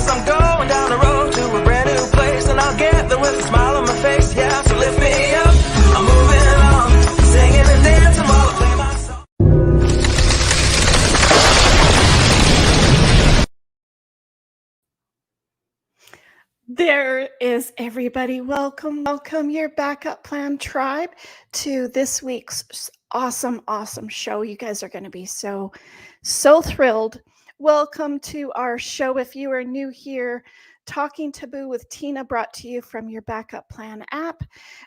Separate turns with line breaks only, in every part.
'cause I'm going down the road to a brand new place, and I'll get there with a smile on my face. Yeah, so lift me up, I'm moving on, singing and dancing while I play my song.
There is everybody. Welcome your backup plan tribe to this week's awesome show. You guys are going to be so thrilled. Welcome to our show. If you are new here, Talking Taboo with Tina, brought to you from your backup plan app.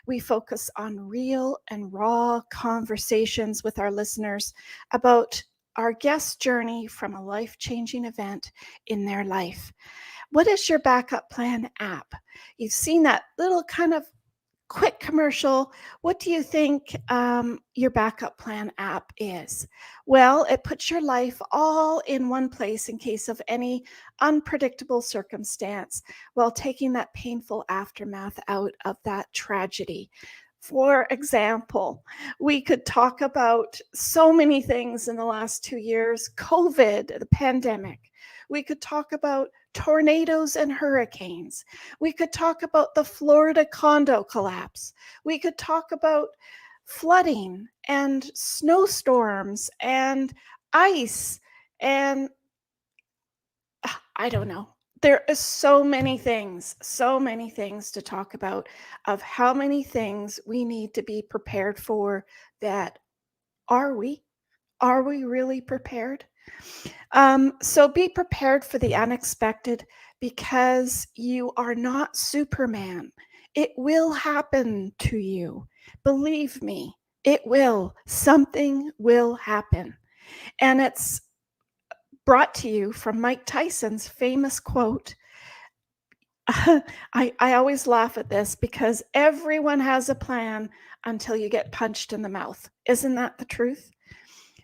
We focus on real and raw conversations with our listeners about our guest journey from a life-changing event in their life. What is your backup plan app? You've seen that little kind of quick commercial. What do you think your backup plan app is? Well, it puts your life all in one place in case of any unpredictable circumstance, while taking that painful aftermath out of that tragedy. For example, we could talk about so many things in the last 2 years: COVID, the pandemic. We could talk about tornadoes and hurricanes. We could talk about the Florida condo collapse. We could talk about flooding and snowstorms and ice and I don't know. There is so many things to talk about, of how many things we need to be prepared for. That are we really prepared? So be prepared for the unexpected, because you are not Superman. It will happen to you. Believe me, it will. Something will happen. And it's brought to you from Mike Tyson's famous quote. I always laugh at this, because everyone has a plan until you get punched in the mouth. Isn't that the truth?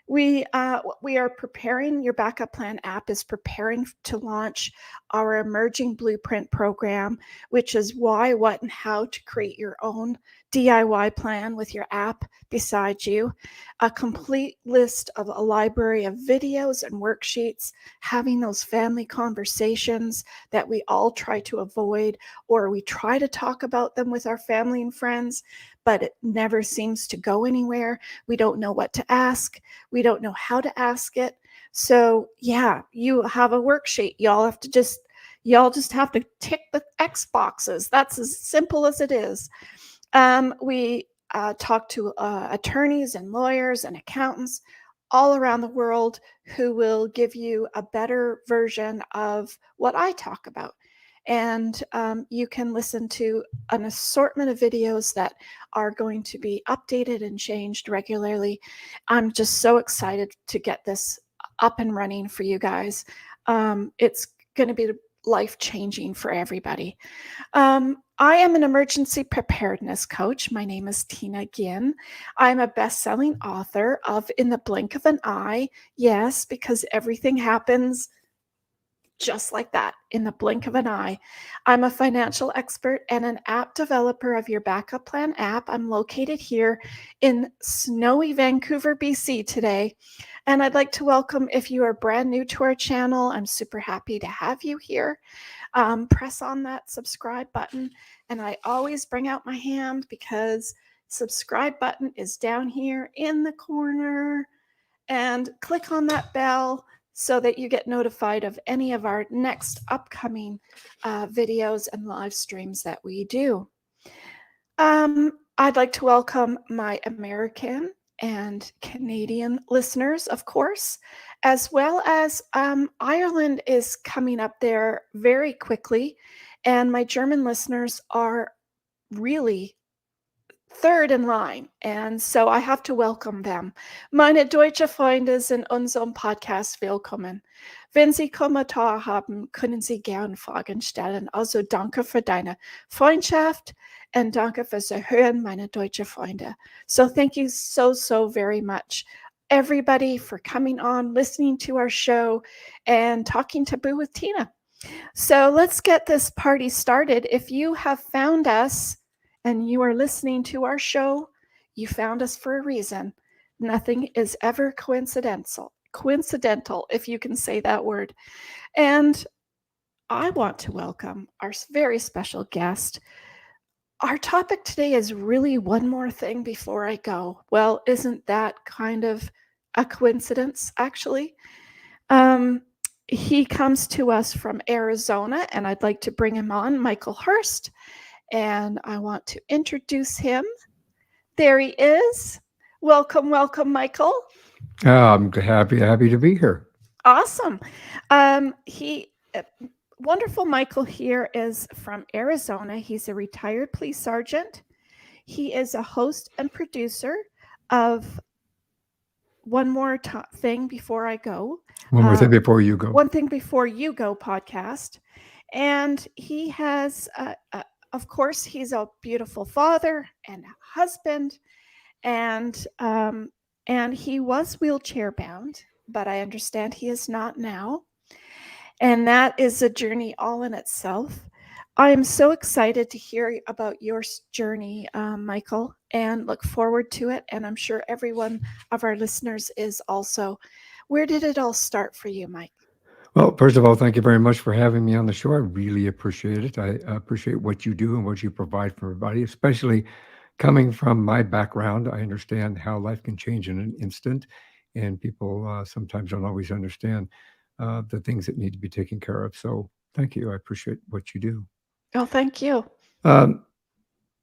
We are preparing. Your backup plan app is preparing to launch our emerging blueprint program, which is why, what, and how to create your own DIY plan with your app beside you. A complete list of a library of videos and worksheets, having those family conversations that we all try to avoid, or we try to talk about them with our family and friends, but it never seems to go anywhere. We don't know what to ask. We don't know how to ask it. So yeah, you have a worksheet. Y'all just have to tick the X boxes. That's as simple as it is. We talk to attorneys and lawyers and accountants all around the world who will give you a better version of what I talk about. And you can listen to an assortment of videos that are going to be updated and changed regularly. I'm just so excited to get this up and running for you guys. It's going to be life-changing for everybody. I am an emergency preparedness coach. My name is Tina Ginn. I'm a best-selling author of In the Blink of an Eye. Yes, because everything happens just like that, in the blink of an eye. I'm a financial expert and an app developer of your backup plan app. I'm located here in snowy Vancouver, BC today. And I'd like to welcome, if you are brand new to our channel, I'm super happy to have you here. Press on that subscribe button. And I always bring out my hand, because subscribe button is down here in the corner. And click on that bell so that you get notified of any of our next upcoming videos and live streams that we do. I'd like to welcome my American and Canadian listeners, of course, as well as Ireland is coming up there very quickly, and my German listeners are really third in line, and so I have to welcome them. Meine deutsche Freunde sind unserem Podcast willkommen. Wenn Sie Kommentare haben, können Sie gern Fragen stellen. Also danke für deine Freundschaft and danke fürs Hören, meine deutsche Freunde. So thank you so very much, everybody, for coming on, listening to our show, and Talking Taboo with Tina. So let's get this party started. If you have found us and you are listening to our show, you found us for a reason. Nothing is ever coincidental, if you can say that word. And I want to welcome our very special guest. Our topic today is really one more thing before I go. Well, isn't that kind of a coincidence, actually? Um, he comes to us from Arizona, and I'd like to bring him on, Michael Herst. And I want to introduce him. There he is. Welcome, welcome, Michael.
I'm happy to be here.
Awesome. He wonderful Michael here is from Arizona. He's a retired police sergeant. He is a host and producer of One More Thing Before I Go.
One more thing before you go.
One Thing Before You Go podcast. And he has, of course, he's a beautiful father and husband. And he was wheelchair bound, but I understand he is not now. And that is a journey all in itself. I am so excited to hear about your journey, Michael, and look forward to it. And I'm sure every one of our listeners is also. Where did it all start for you, Mike?
Well, first of all, thank you very much for having me on the show. I really appreciate it. I appreciate what you do and what you provide for everybody, especially coming from my background. I understand how life can change in an instant, and people sometimes don't always understand the things that need to be taken care of. So thank you. I appreciate what you do.
Oh, thank you.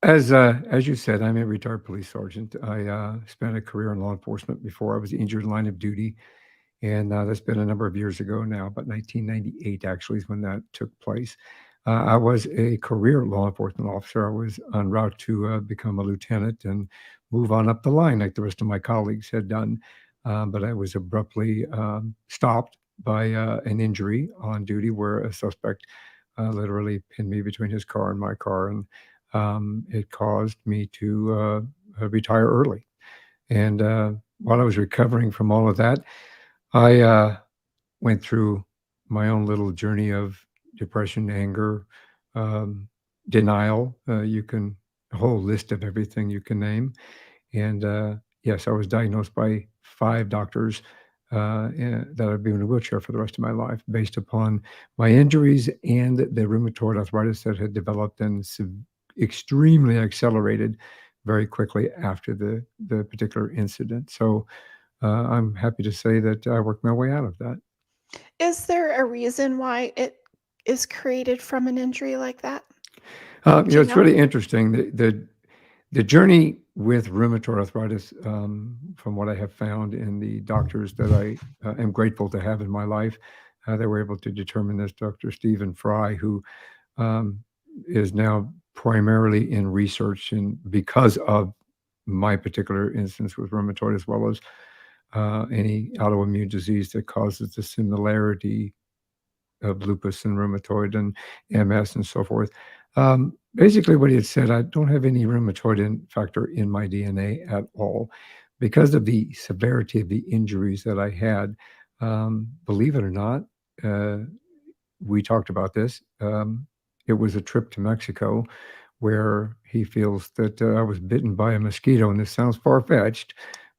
As you said, I'm a retired police sergeant. I spent a career in law enforcement before I was injured in line of duty. And that's been a number of years ago now, but 1998 actually is when that took place. I was a career law enforcement officer. I was en route to become a lieutenant and move on up the line like the rest of my colleagues had done. But I was abruptly stopped by an injury on duty where a suspect literally pinned me between his car and my car. And it caused me to retire early. And while I was recovering from all of that, I went through my own little journey of depression, anger, denial. A whole list of everything you can name. And yes, I was diagnosed by 5 doctors that I'd be in a wheelchair for the rest of my life based upon my injuries and the rheumatoid arthritis that had developed and extremely accelerated very quickly after the particular incident. So I'm happy to say that I worked my way out of that.
Is there a reason why it is created from an injury like that?
It's really interesting. The journey with rheumatoid arthritis, from what I have found in the doctors that I am grateful to have in my life, they were able to determine this. Dr. Stephen Fry, who is now primarily in research, and because of my particular instance with rheumatoid, as well as any autoimmune disease that causes the similarity of lupus and rheumatoid and MS and so forth. Basically, what he had said, I don't have any rheumatoid factor in my DNA at all. Because of the severity of the injuries that I had, believe it or not, we talked about this. It was a trip to Mexico where he feels that I was bitten by a mosquito, and this sounds far-fetched,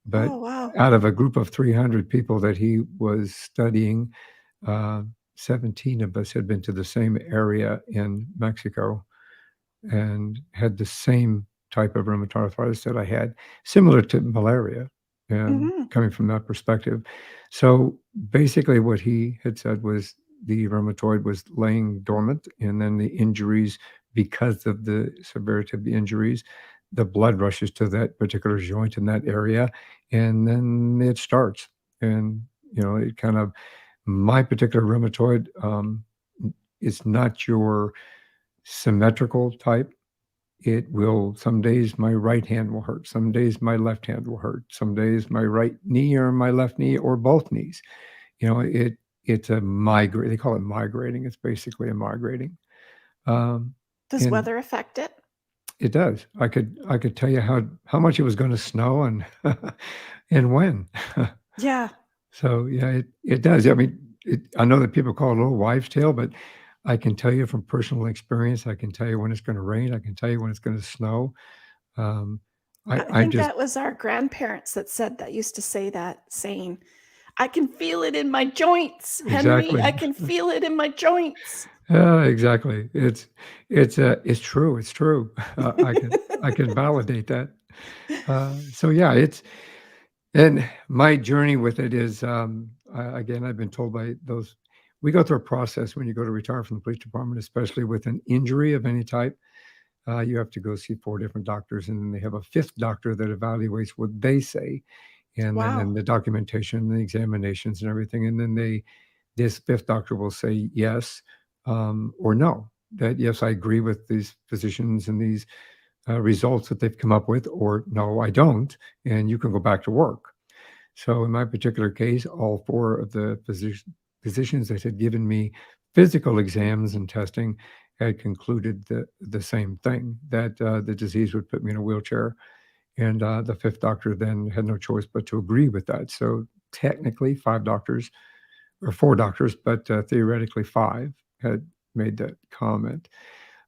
but out of a group of 300 people that he was studying, 17 of us had been to the same area in Mexico and had the same type of rheumatoid arthritis that I had, similar to malaria, coming from that perspective. So basically what he had said was the rheumatoid was laying dormant, and then the injuries, because of the severity of the injuries, the blood rushes to that particular joint in that area, and then it starts. And, it kind of, my particular rheumatoid is not your symmetrical type. It will, some days my right hand will hurt. Some days my left hand will hurt. Some days my right knee or my left knee or both knees. It's a migraine. They call it migrating. It's basically a migrating.
Does weather affect it?
It does. I could tell you how much it was going to snow and and when.
Yeah.
So yeah, it does. I mean, I know that people call it a little wives' tale, but I can tell you from personal experience. I can tell you when it's going to rain. I can tell you when it's going to snow.
I think that was our grandparents that used to say that saying. I can feel it in my joints, Henry.
Exactly.
I can feel it in my joints.
Exactly. It's true. It's true. I can validate that. So yeah, and my journey with it is, again, I've been told by those, we go through a process when you go to retire from the police department, especially with an injury of any type. You have to go see 4 different doctors, and then they have a 5th doctor that evaluates what they say, and then
Wow.
the documentation, the examinations, and everything, and then this 5th doctor will say yes, or no. That yes, I agree with these physicians and these results that they've come up with, or no, I don't, and you can go back to work. So in my particular case, all 4 of the physicians that had given me physical exams and testing had concluded the same thing, that the disease would put me in a wheelchair. And the 5th doctor then had no choice but to agree with that. So technically 5 doctors, or 4 doctors, but theoretically 5 had made that comment.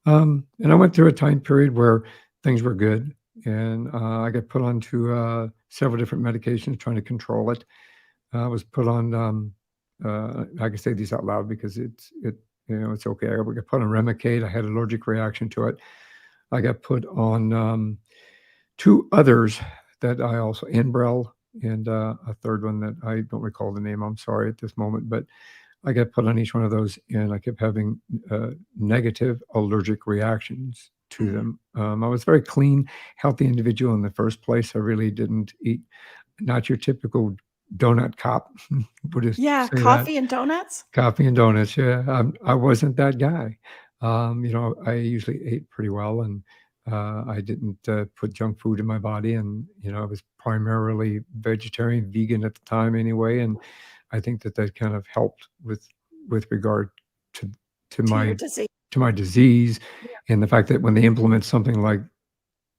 And I went through a time period where things were good, and I got put onto several different medications trying to control it. I was put on, I can say these out loud because it's okay. I got put on Remicade. I had an allergic reaction to it. I got put on 2 others that I also, Enbrel, and a 3rd one that I don't recall the name. I'm sorry at this moment, but I got put on each one of those, and I kept having negative allergic reactions to them. I was a very clean, healthy individual in the first place. I really didn't eat, not your typical donut cop, would just
Yeah,
say that.
coffee and donuts?
Coffee and donuts, yeah. I wasn't that guy. I usually ate pretty well, and I didn't put junk food in my body, and I was primarily vegetarian, vegan at the time anyway, and I think that kind of helped with regard to
To your
my
disease.
disease,
Yeah.
and the fact that when they implement something like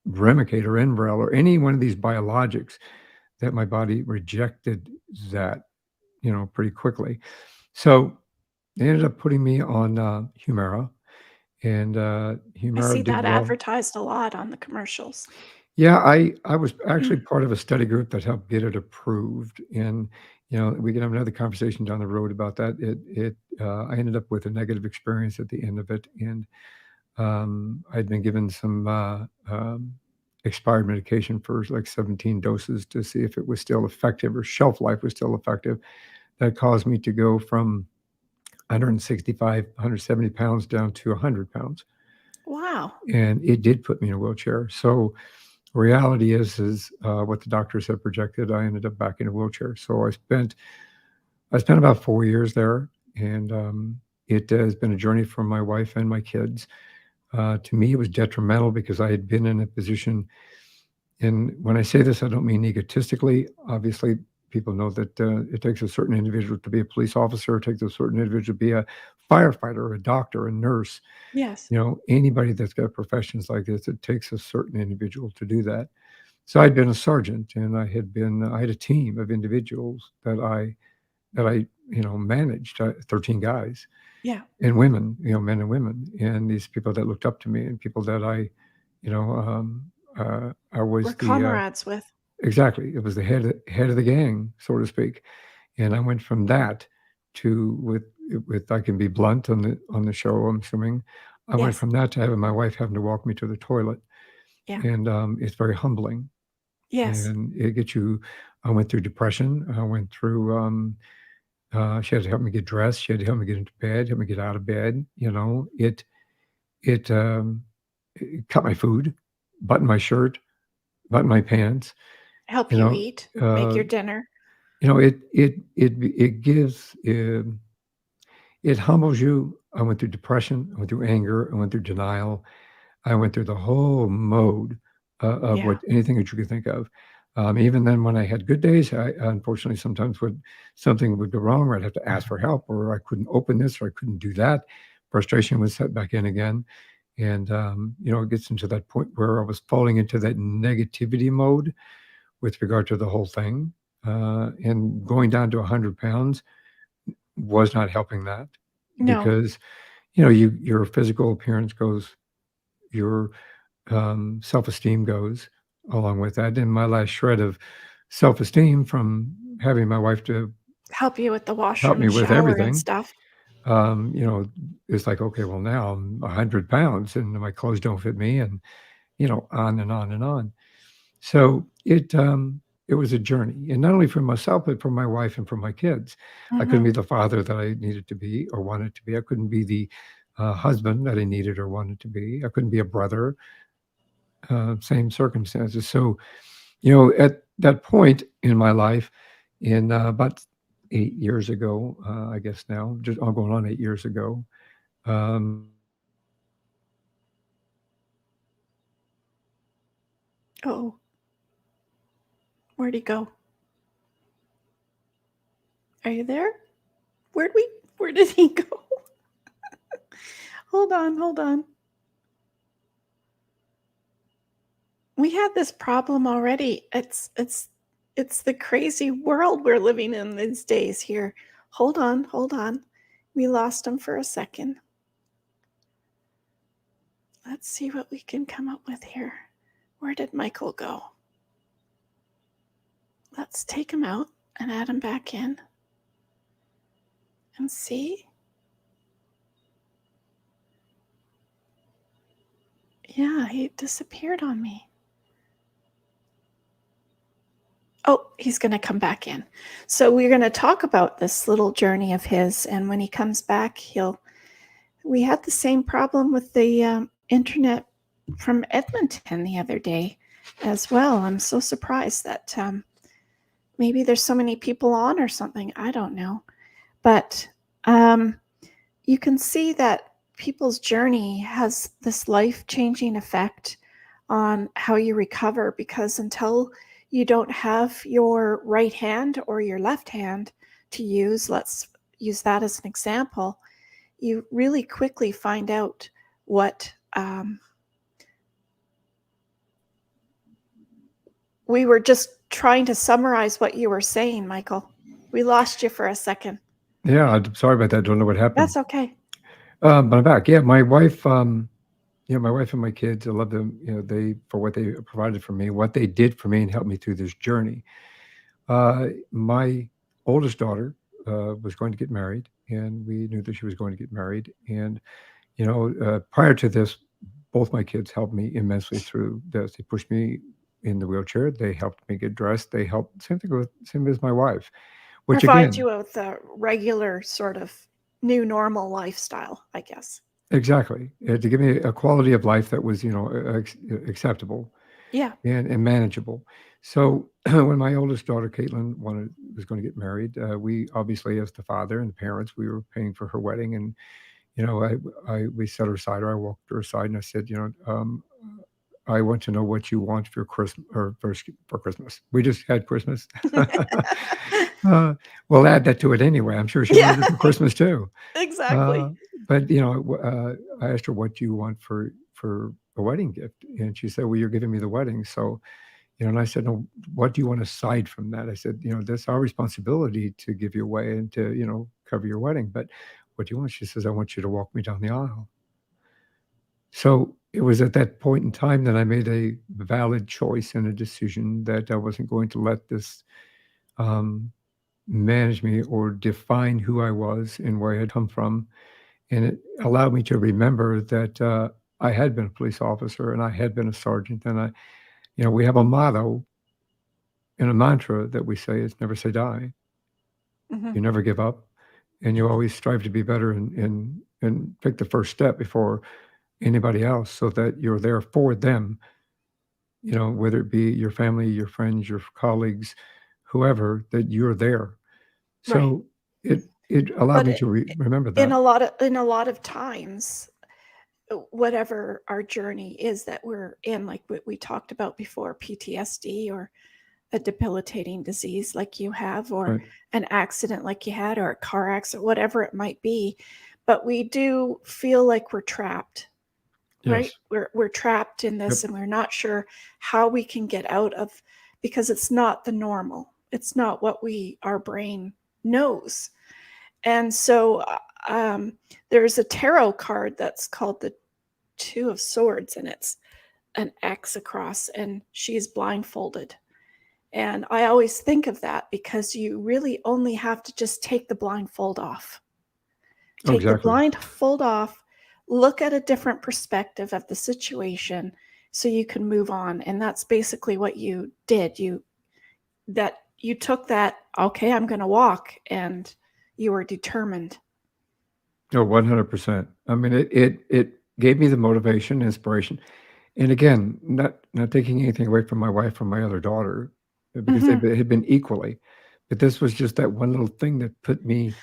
Remicade or Enbrel or any one of these biologics, that my body rejected that, pretty quickly. So they ended up putting me on Humira, and
I
Humira
see
did
that
well.
advertised a lot on the commercials.
Yeah, I was actually part of a study group that helped get it approved, and we can have another conversation down the road about that. I ended up with a negative experience at the end of it, and I'd been given some expired medication for like 17 doses to see if it was still effective or shelf life was still effective. That caused me to go from 165, 170 pounds down to 100 pounds.
Wow.
And it did put me in a wheelchair. So reality is what the doctors had projected. I ended up back in a wheelchair. So I spent about 4 years there, and it has been a journey for my wife and my kids. To me, it was detrimental because I had been in a position, and when I say this, I don't mean egotistically. Obviously, people know that it takes a certain individual to be a police officer, it takes a certain individual to be a firefighter, a doctor, a nurse.
Yes.
Anybody that's got professions like this, it takes a certain individual to do that. So I'd been a sergeant, and I had a team of individuals that I managed, 13 guys
Yeah.
and women, men and women, and these people that looked up to me and people that I was
We're comrades with.
exactly. It was the head of the gang, so to speak. And I went from that to with I can be blunt on the show, I'm assuming. I went
Yes.
from that to having my wife having to walk me to the toilet.
Yeah.
And it's very humbling.
Yes.
And it gets you. I went through depression. I went through she had to help me get dressed. She had to help me get into bed, help me get out of bed. It cut my food, button my shirt, button my pants.
Help
You
you
know,
eat, make your dinner.
it gives, it humbles you. I went through depression. I went through anger. I went through denial. I went through the whole mode of
Yeah.
anything that you could think of. Even then, when I had good days, I unfortunately sometimes something would go wrong, or I'd have to ask for help, or I couldn't open this, or I couldn't do that. Frustration would set back in again, and it gets into that point where I was falling into that negativity mode with regard to the whole thing, and going down to 100 pounds was not helping that,
No.
because your physical appearance goes, your self-esteem goes along with that. And my last shred of self-esteem from having my wife to
Help you with the
help
washroom
me
and
with
shower and
everything
stuff.
It's like, okay, well, now I'm 100 pounds and my clothes don't fit me, and on and on and on. So it was a journey, and not only for myself, but for my wife and for my kids. I couldn't be the father that I needed to be or wanted to be. I couldn't be the husband that I needed or wanted to be. I couldn't be a brother. Same circumstances. So, at that point in my life, in about 8 years ago, I guess now, just all going on 8 years ago. Um,
Oh, where'd he go? Are you there? Where did he go? Hold on. We had this problem already. It's the crazy world we're living in these days here. Hold on. We lost him for a second. Let's see what we can come up with here. Where did Michael go? Let's take him out and add him back in. And see. Yeah, he disappeared on me. Oh, he's going to come back in. So we're going to talk about this little journey of his. And when he comes back, we had the same problem with the internet from Edmonton the other day as well. I'm so surprised that maybe there's so many people on or something. I don't know. But you can see that people's journey has this life-changing effect on how you recover, because until you don't have your right hand or your left hand to use, let's use that as an example, you really quickly find out what we were just trying to summarize what you were saying, Michael. We lost you for a second.
Yeah, I'm sorry about that. Don't know what happened.
That's okay.
But I'm back. Yeah, my wife, my wife and my kids, I love them. For what they provided for me, what they did for me, and helped me through this journey. My oldest daughter was going to get married, and we knew that she was going to get married. And prior to this, both my kids helped me immensely through this. They pushed me in the wheelchair. They helped me get dressed. They helped same as my wife, which
provide
again,
you with a regular sort of new normal lifestyle, I guess.
Exactly. To give me a quality of life that was, acceptable.
Yeah.
And manageable. So when my oldest daughter, Caitlin, was going to get married, we obviously, as the father and the parents, we were paying for her wedding. And, we set her aside, or I walked her aside, and I said, I want to know what you want for Christmas, or for Christmas. We just had Christmas. We'll add that to it anyway. I'm sure she wanted it for Christmas too.
Exactly.
But I asked her, what do you want for a wedding gift? And she said, well, you're giving me the wedding. So, and I said, no, what do you want aside from that? I said, that's our responsibility to give you away and to, cover your wedding. But what do you want? She says, I want you to walk me down the aisle. So it was at that point in time that I made a valid choice and a decision that I wasn't going to let this manage me or define who I was and where I had come from. And it allowed me to remember that I had been a police officer and I had been a sergeant. And we have a motto and a mantra that we say is never say die.
Mhm.
You never give up, and you always strive to be better and take the first step before anybody else, so that you're there for them, whether it be your family, your friends, your colleagues, whoever, that you're there. So it allowed me to remember that.
In a lot of times, whatever our journey is that we're in, like what we talked about before, PTSD or a debilitating disease like you have, or an accident like you had, or a car accident, whatever it might be, but we do feel like we're trapped. Right? We're trapped in this, and we're not sure how we can get out of, because it's not the normal. It's not what our brain knows. And so there's a tarot card that's called the Two of Swords, and it's an X across, and she's blindfolded. And I always think of that, because you really only have to just take the blindfold off.
Oh,
Take the
exactly.
blindfold off, look at a different perspective of the situation so you can move on. And that's basically what you did. You took that, okay, I'm going to walk, and you were determined.
No, 100%. I mean, it gave me the motivation, inspiration. And again, not taking anything away from my wife or my other daughter, because
Mhm.
they had been equally, but this was just that one little thing that put me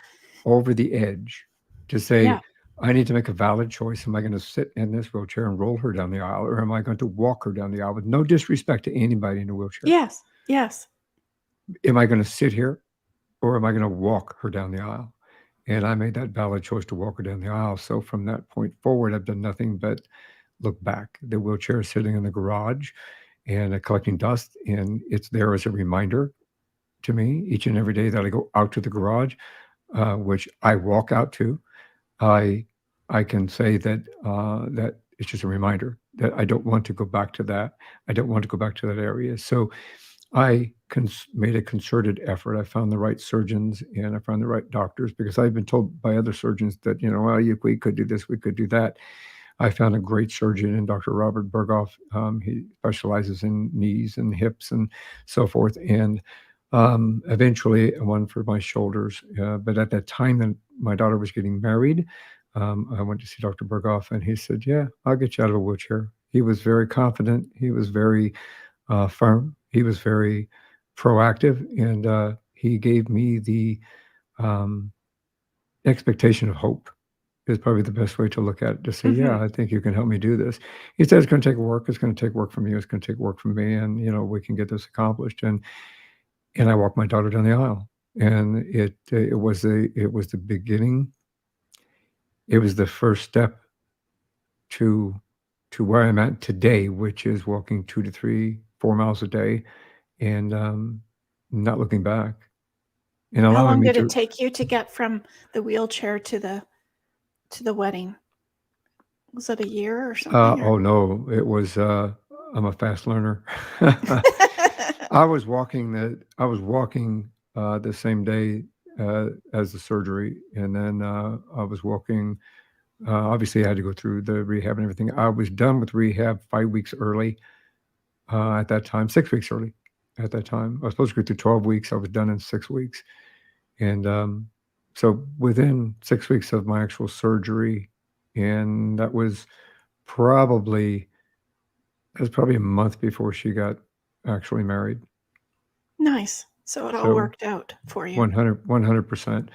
over the edge to
Yeah.
say, I need to make a valid choice. Am I going to sit in this wheelchair and roll her down the aisle, or am I going to walk her down the aisle with no disrespect to anybody in a wheelchair?
Yes. Yes.
Am I going to sit here, or am I going to walk her down the aisle? And I made that valid choice to walk her down the aisle. So from that point forward, I've done nothing but look back. The wheelchair is sitting in the garage and collecting dust, and it's there as a reminder to me each and every day that I go out to the garage, which I walk out to. I I can say that that it's just a reminder that I don't want to go back to that. I don't want to go back to that area. So I made a concerted effort. I found the right surgeons and I found the right doctors, because I've been told by other surgeons that, well, we could do this, we could do that. I found a great surgeon in Dr. Robert Berghoff. He specializes in knees and hips and so forth. And eventually one for my shoulders. But at that time that my daughter was getting married, I went to see Dr. Berghoff, and he said, yeah, I'll get you out of a wheelchair. He was very confident. He was very firm. He was very proactive, and he gave me the um, expectation of hope is probably the best way to look at it, to say, yeah,
Mhm.
I think you can help me do this. He said, it's going to take work. It's going to take work from you. It's going to take work from me. And, we can get this accomplished. And I walked my daughter down the aisle, and it was the beginning. It was the first step to where I'm at today, which is walking 2 to 3, 4 miles a day, and not looking back, and
How
allowing
long
me
did it
to.
take you to get from the wheelchair to the wedding? Was it a year or something, or
Oh no, it was. I'm a fast learner. I was walking the same day as the surgery, and then I was walking. Obviously, I had to go through the rehab and everything. I was done with rehab 5 weeks early at that time, 6 weeks early. At that time, I was supposed to go through 12 weeks. I was done in 6 weeks, and so within 6 weeks of my actual surgery, and probably that was probably a month before she got actually married.
Nice. So it all
So
worked out for you.
100%.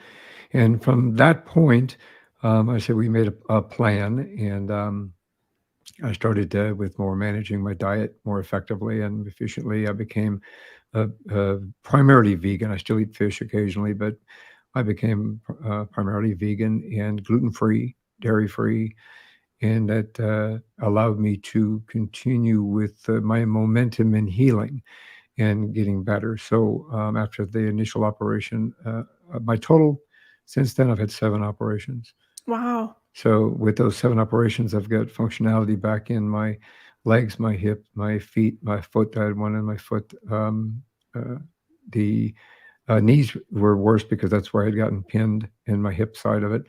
And from that point, I said we made a plan, and I started with more managing my diet more effectively and efficiently. I became primarily vegan. I still eat fish occasionally, but I became primarily vegan and gluten-free, dairy-free, and that allowed me to continue with my momentum in healing and getting better. So after the initial operation, my total since then, I've had 7 operations.
Wow.
So with those 7 operations, I've got functionality back in my legs, my hip, my feet, my foot. I had one in my foot. The knees were worse because that's where I had gotten pinned in my hip side of it.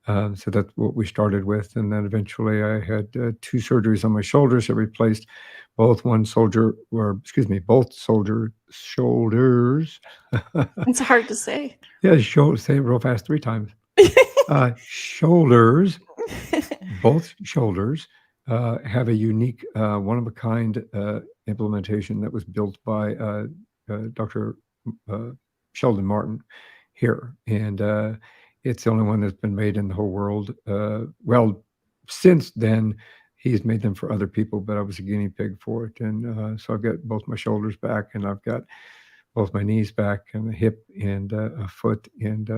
So that's what we started with. And then eventually I had 2 surgeries on my shoulders that replaced both both shoulders.
It's hard to say.
Yeah, say it real fast 3 times. Shoulders, both shoulders have a unique, one-of-a-kind implementation that was built by Dr. Sheldon Martin here. And it's the only one that's been made in the whole world. Well, since then, he's made them for other people, but I was a guinea pig for it. And so I've got both my shoulders back, and I've got both my knees back, and a hip, and a foot. And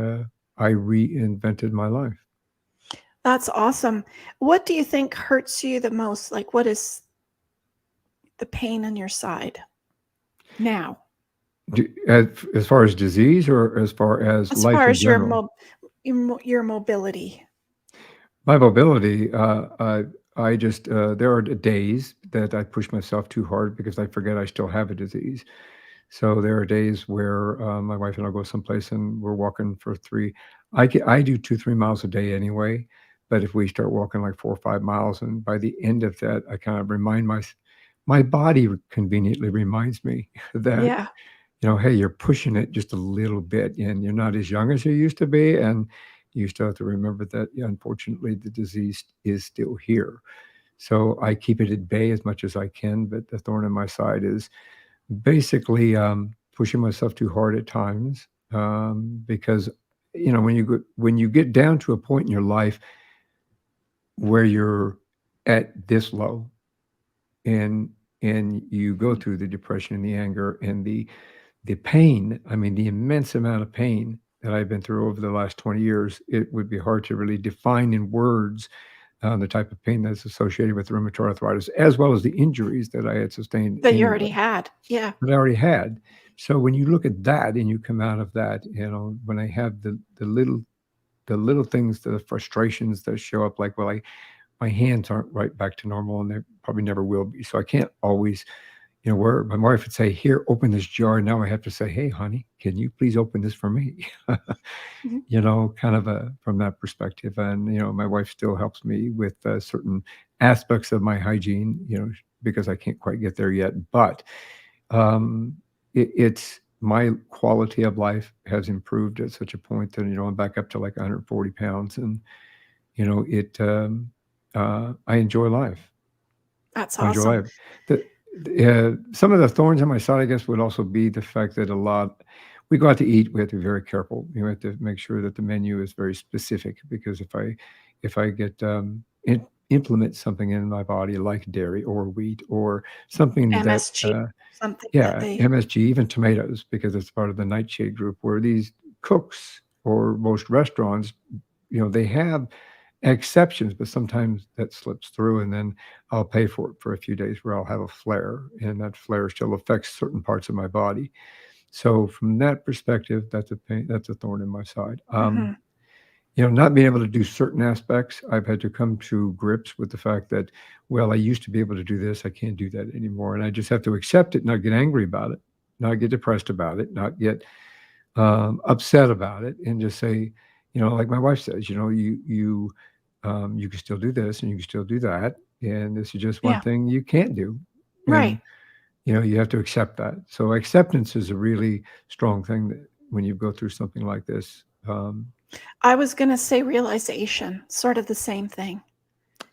I reinvented my life.
That's awesome. What do you think hurts you the most? Like, what is the pain in your side now?
As far as disease, or as far as
As
life
far
in
as your
general?
your mobility.
My mobility, I just, there are days that I push myself too hard because I forget I still have a disease. So there are days where my wife and I go someplace and we're walking for 3 I do 2-3 miles a day anyway, but if we start walking like 4 or 5 miles, and by the end of that, I kind of remind my body conveniently reminds me that,
Yeah.
hey, you're pushing it just a little bit, and you're not as young as you used to be, and you still have to remember that, yeah, unfortunately, the disease is still here. So I keep it at bay as much as I can, but the thorn in my side is basically pushing myself too hard at times, because when you get down to a point in your life where you're at this low, and you go through the depression and the anger and the pain. I mean, the immense amount of pain that I've been through over the last 20 years, it would be hard to really define in words the type of pain that's associated with rheumatoid arthritis, as well as the injuries that I had sustained
That you already
anyway,
had. Yeah.
that I already had. So when you look at that and you come out of that, when I have the little things, the frustrations that show up, like, well, my hands aren't right back to normal, and they probably never will be. So I can't always, where my wife would say, here, open this jar. Now I have to say, hey, honey, can you please open this for me?
Mhm.
Kind of from that perspective. And, my wife still helps me with certain aspects of my hygiene, because I can't quite get there yet. But it's my quality of life has improved at such a point that, I'm back up to like 140 pounds. And, I enjoy life.
That's
I enjoy
awesome.
life. Some of the thorns on my side, I guess, would also be the fact that we go out to eat, we have to be very careful. We have to make sure that the menu is very specific, because if I get implement something in my body like dairy or wheat or something that
MSG, something that
yeah,
they
MSG, even tomatoes, because it's part of the nightshade group, where these cooks or most restaurants, they have exceptions, but sometimes that slips through, and then I'll pay for it for a few days where I'll have a flare, and that flare still affects certain parts of my body. So from that perspective, that's a pain, that's a thorn in my side.
Mhm.
Not being able to do certain aspects, I've had to come to grips with the fact that, well, I used to be able to do this, I can't do that anymore, and I just have to accept it, not get angry about it, not get depressed about it, not get upset about it, and just say, like my wife says, you can still do this and you can still do that, and this is just one
Yeah.
thing you can't do,
Right.
and you have to accept that. So acceptance is a really strong thing that when you go through something like this.
I was gonna say realization, sort of the same thing.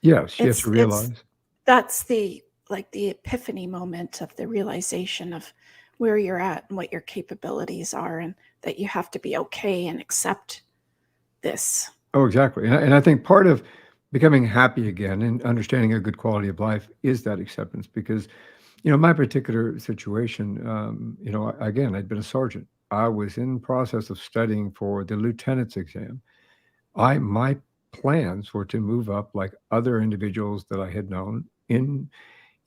Yes, you have to
It's
realize.
that's the epiphany moment of the realization of where you're at and what your capabilities are, and that you have to be okay and accept this.
Oh, exactly. And I think part of becoming happy again and understanding a good quality of life is that acceptance, because, my particular situation, again, I'd been a sergeant. I was in process of studying for the lieutenant's exam. My plans were to move up like other individuals that I had known in,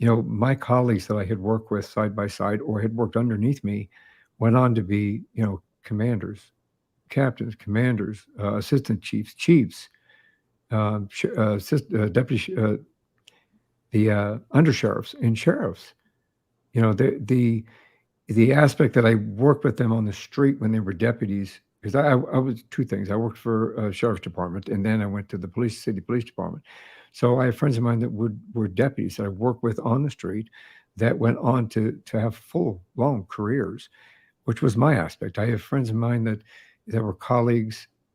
my colleagues that I had worked with side by side or had worked underneath me went on to be, commanders, captains, commanders, assistant chiefs, deputy, the undersheriffs and sheriffs. The aspect that I worked with them on the street when they were deputies, because I was two things. I worked for a sheriff's department, and then I went to the city police department. So I have friends of mine that were deputies that I worked with on the street that went on to have full long careers, which was my aspect. I have friends of mine that were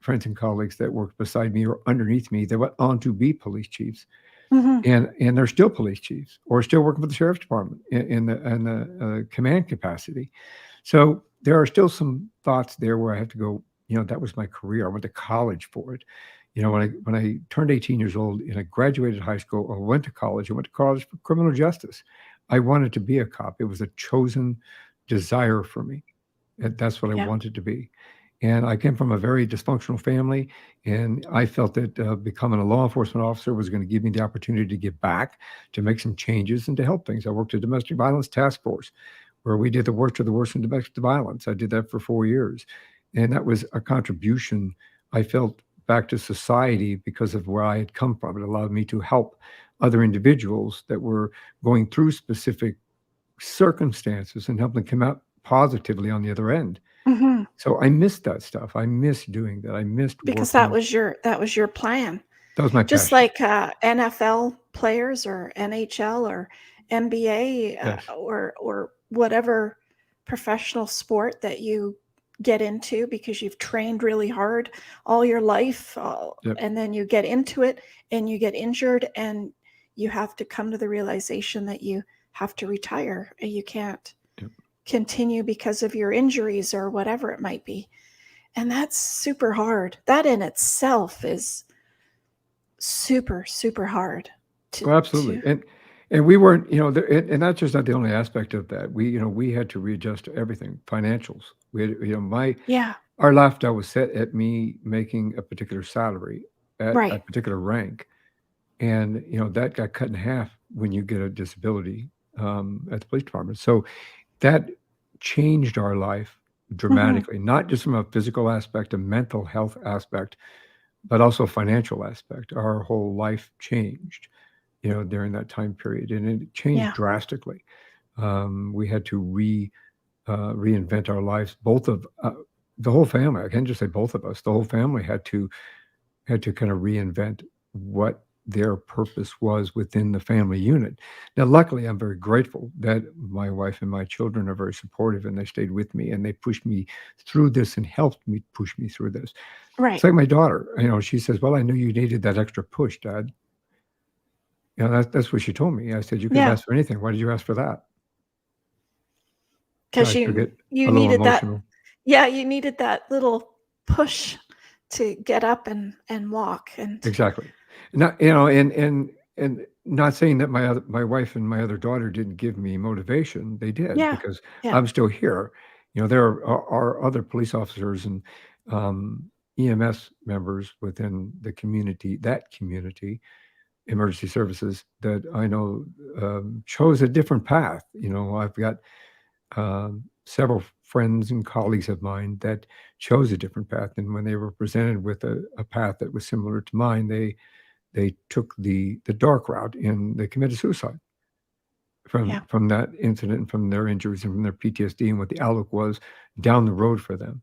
friends and colleagues that worked beside me or underneath me that went on to be police chiefs,
Mhm.
and they're still police chiefs or still working for the sheriff's department in the command capacity. So there are still some thoughts there where I have to go, that was my career. I went to college for it. When I turned 18 years old and I graduated high school, I went to college. I went to college for criminal justice. I wanted to be a cop. It was a chosen desire for me. That's what I
Yeah.
wanted to be. And I came from a very dysfunctional family, and I felt that becoming a law enforcement officer was going to give me the opportunity to give back, to make some changes, and to help things. I worked at Domestic Violence Task Force, where we did the worst of the worst in domestic violence. I did that for 4 years, and that was a contribution I felt back to society because of where I had come from. It allowed me to help other individuals that were going through specific circumstances and help them come out positively on the other end.
Mhm.
So I missed that stuff. I missed doing that. I missed
Because that
working.
was your plan.
That was my
Just
passion.
like NFL players or NHL or NBA
Yes.
or whatever professional sport that you get into because you've trained really hard all your life,
Yep.
and then you get into it and you get injured and you have to come to the realization that you have to retire and you can't
Yep.
continue because of your injuries or whatever it might be. And that's super hard. That in itself is super, super hard to
Oh, absolutely.
to
And we weren't, and that's just not the only aspect of that. We had to readjust to everything, financials. We had,
Yeah,
our lifestyle was set at me making a particular salary at a
right.
particular rank. And, that got cut in half when you get a disability at the police department. So that changed our life
Mhm.
dramatically, not just from a physical aspect, a mental health aspect, but also financial aspect. Our whole life changed, during that time period, and it changed
Yeah.
drastically. We had to reinvent our lives. Both of the whole family. I can't just say both of us. The whole family had to kind of reinvent what their purpose was within the family unit. Now, luckily, I'm very grateful that my wife and my children are very supportive and they stayed with me and they pushed me through this and helped me push me through this. It's
Right.
like my daughter, she says, "Well, I knew you needed that extra push, Dad." That's what she told me. I said, "You could have
Yeah.
asked for anything. Why did you ask for that?"
Because
I
you
get
you
a little
needed that.
emotional.
Yeah, you needed that little push to get up and walk and
Exactly. Not, and not saying that my wife and my other daughter didn't give me motivation. They did
yeah.
because
Yeah.
I'm still here. There are other police officers and EMS members within the community, emergency services, that I know chose a different path. I've got several friends and colleagues of mine that chose a different path, and when they were presented with a path that was similar to mine, they took the dark route and they committed suicide
Yeah.
from that incident and from their injuries and from their PTSD and what the outlook was down the road for them.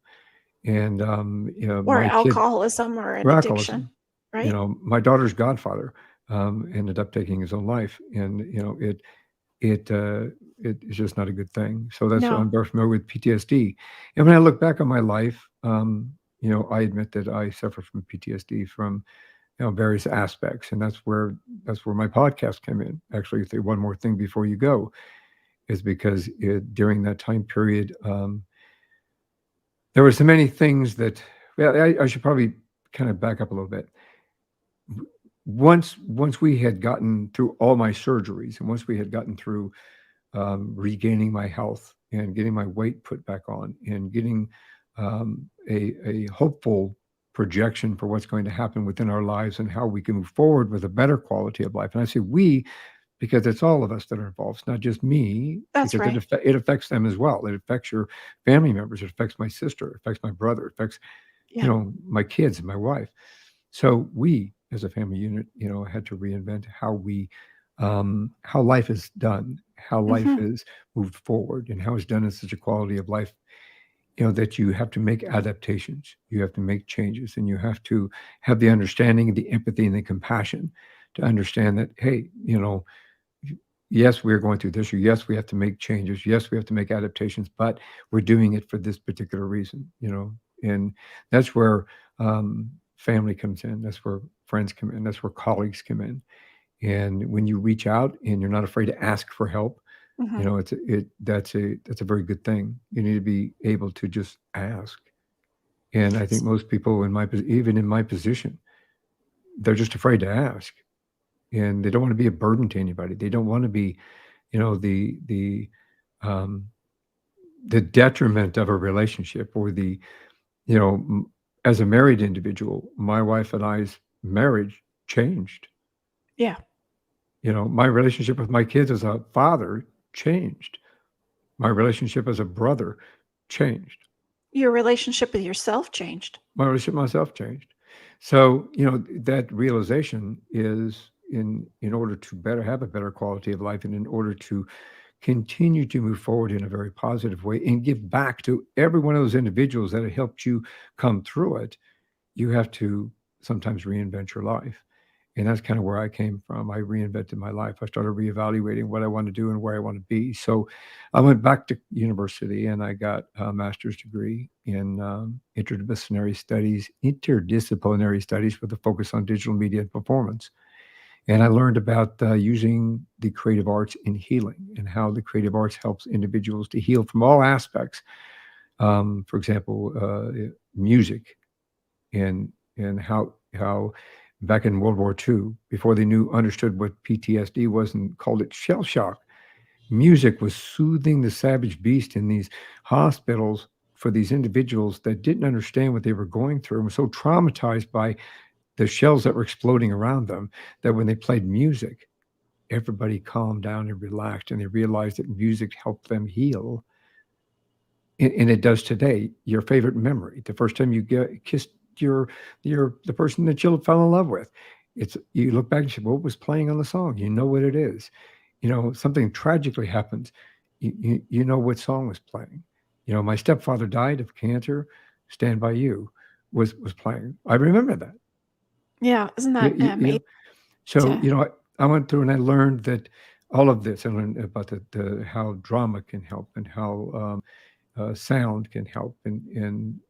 And
Or
my kid,
alcoholism or an addiction,
alcoholism,
right?
my daughter's godfather ended up taking his own life, and it it is just not a good thing. So that's
No.
I'm very familiar with PTSD. And when I look back on my life, I admit that I suffer from PTSD from various aspects, and that's where my podcast came in. Actually, if one more thing before you go is because during that time period, there were so many things that. Well, I should probably kind of back up a little bit. Once we had gotten through all my surgeries, and once we had gotten through regaining my health and getting my weight put back on and getting a hopeful projection for what's going to happen within our lives and how we can move forward with a better quality of life. And I say we because it's all of us that are involved. It's not just me,
That's
because
right.
it affects them as well. It affects your family members. It affects my sister. It affects my brother. It affects
Yeah.
my kids and my wife. So we, as a family unit, had to reinvent how life is done, how life
Mhm.
is moved forward, and how it's done in such a quality of life, that you have to make adaptations, you have to make changes, and you have to have the understanding, the empathy, and the compassion to understand that, hey, yes, we're going through this, or yes, we have to make changes, yes, we have to make adaptations, but we're doing it for this particular reason, and that's where family comes in, that's where friends come in, that's where colleagues come in. And when you reach out and you're not afraid to ask for help,
Mhm.
that's a very good thing. You need to be able to just ask. And I think most people even in my position, they're just afraid to ask, and they don't want to be a burden to anybody. They don't want to be, you know, um, the detriment of a relationship, or as a married individual, my wife and I's marriage changed.
Yeah.
My relationship with my kids as a father changed. My relationship as a brother changed.
Your relationship with yourself changed.
My relationship with myself changed. So, that realization is in order to have a better quality of life, and in order to continue to move forward in a very positive way and give back to every one of those individuals that have helped you come through it, you have to sometimes reinvent your life. And that's kind of where I came from. I reinvented my life. I started reevaluating what I want to do and where I want to be. So I went back to university and I got a master's degree in interdisciplinary studies with a focus on digital media and performance. And I learned about using the creative arts in healing and how the creative arts helps individuals to heal from all aspects. For example, music and how back in World War II, before they understood what PTSD was and called it shell shock, music was soothing the savage beast in these hospitals for these individuals that didn't understand what they were going through and were so traumatized by the shells that were exploding around them that when they played music, everybody calmed down and relaxed, and they realized that music helped them heal. And it does today. Your favorite memory, the first time you kissed the person that you fell in love with, you look back and say, what was playing on the song? You know what it is. Something tragically happens. You know what song was playing. My stepfather died of cancer. Stand By You was playing. I remember that.
Yeah, isn't that amazing?
So, I went through and I learned that all of this. I learned about how drama can help and how sound can help and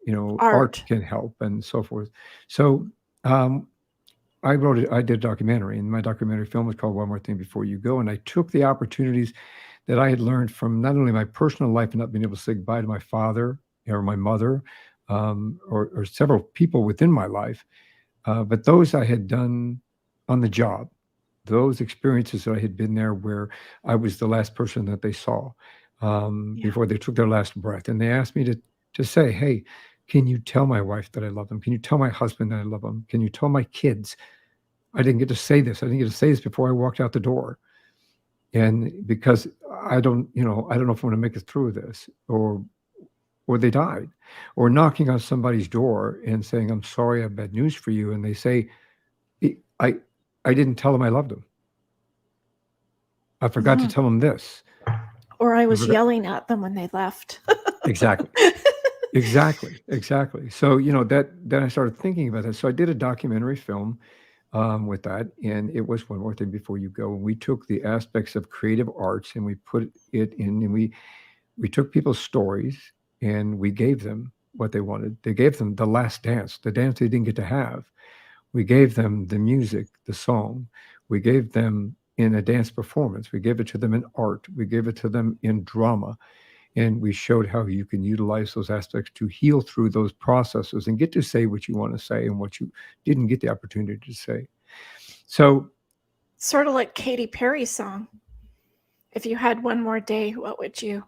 art can help and so forth. So I did a documentary, and my documentary film was called One More Thing Before You Go. And I took the opportunities that I had learned from not only my personal life and not being able to say goodbye to my father or my mother or several people within my life, but those I had done on the job, those experiences that I had been there where I was the last person that they saw before they took their last breath. And they asked me to say, hey, can you tell my wife that I love them? Can you tell my husband that I love them? Can you tell my kids? I didn't get to say this. I didn't get to say this before I walked out the door. And because I don't know if I'm going to make it through this, or they died, or knocking on somebody's door and saying, I'm sorry, I have bad news for you. And they say, I didn't tell them I loved them. I forgot to tell them this.
Or I was yelling at them when they left.
Exactly. So, then I started thinking about that. So I did a documentary film with that, and it was One More Thing Before You Go. And we took the aspects of creative arts and we put it in, and we took people's stories and we gave them what they wanted. They gave them the last dance, the dance they didn't get to have. We gave them the music, the song. We gave them in a dance performance. We gave it to them in art. We gave it to them in drama. And we showed how you can utilize those aspects to heal through those processes and get to say what you want to say and what you didn't get the opportunity to say. So,
sort of like Katy Perry's song. If you had one more day, what would you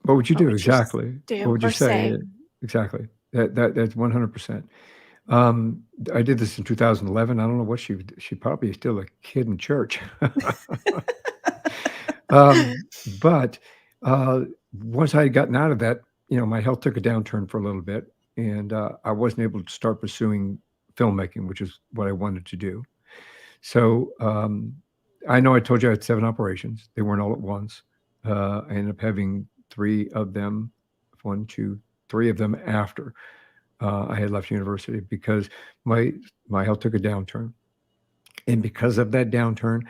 do? Exactly.
What
would you say? Exactly. That's 100%. I did this in 2011. I don't know what she probably is still a kid in church. But once I had gotten out of that, my health took a downturn for a little bit, and I wasn't able to start pursuing filmmaking, which is what I wanted to do. So I know I told you I had 7 operations. They weren't all at once. I ended up having 3 of them, 3 of them after I had left university, because my health took a downturn. And because of that downturn,